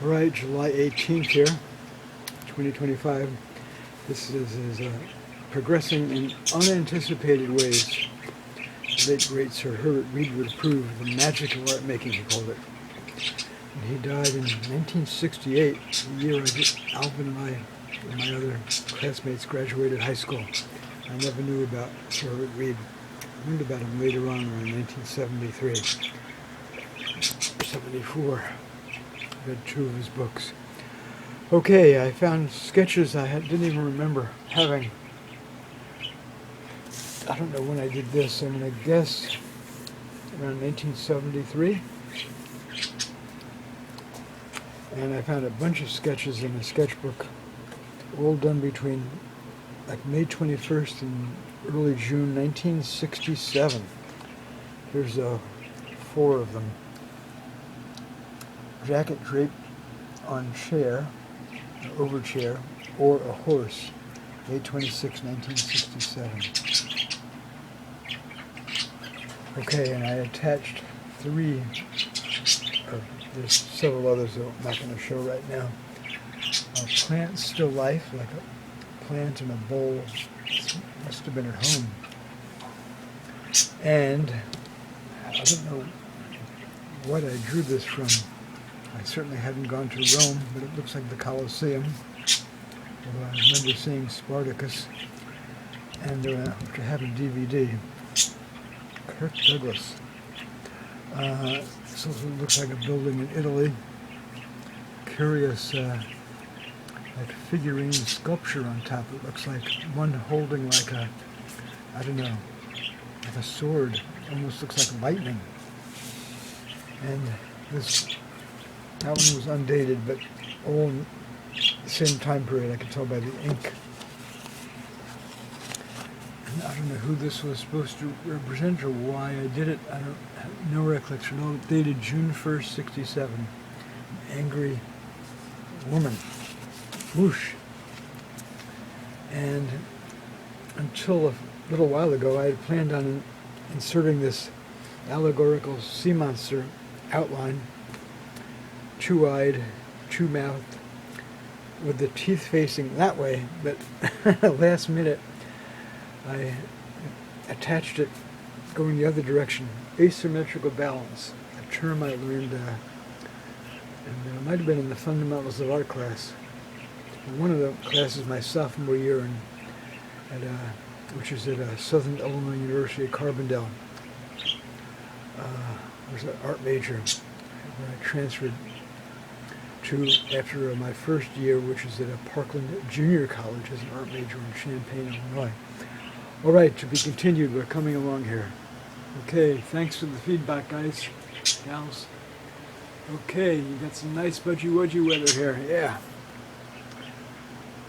All right, July 18th here, 2025. This is progressing in unanticipated ways. The late great Sir Herbert Reed would approve the magic of art making, he called it. And he died in 1968, the year Alvin and my other classmates graduated high school. I never knew about Sir Herbert Reed. I learned about him later on around 1973, 74. Read 2 of his books. Okay, I found sketches I didn't even remember having. I don't know when I did this. I'm going to guess around 1973. And I found a bunch of sketches in a sketchbook, all done between like May 21st and early June 1967. Here's 4 of them. Jacket draped on chair, over chair, or a horse, May 26, 1967. Okay, and I attached 3, there's several others that I'm not going to show right now. A plant still life, like a plant in a bowl, must have been at home. And I don't know what I drew this from. I certainly hadn't gone to Rome, but it looks like the Colosseum. Although I remember seeing Spartacus, and which I have a DVD. Kirk Douglas. This also looks like a building in Italy. Curious, like figurine sculpture on top. It looks like one holding like a, I don't know, like a sword. Almost looks like lightning. And that one was undated, but all in the same time period. I could tell by the ink. And I don't know who this was supposed to represent or why I did it. I don't have no recollection. All dated June 1st, 67. An angry woman. Whoosh. And until a little while ago, I had planned on inserting this allegorical sea monster outline, 2-eyed, 2-mouthed, with the teeth facing that way, but last minute I attached it going the other direction. Asymmetrical balance, a term I learned, and it might have been in the Fundamentals of Art class. One of the classes my sophomore year, which is at Southern Illinois University at Carbondale. I was an art major when I transferred to after my first year, which is at a Parkland Junior College as an art major in Champaign, Illinois. All right, to be continued. We're coming along here. Okay, thanks for the feedback, guys, gals. Okay, you got some nice budgie-wudgie weather here. Yeah.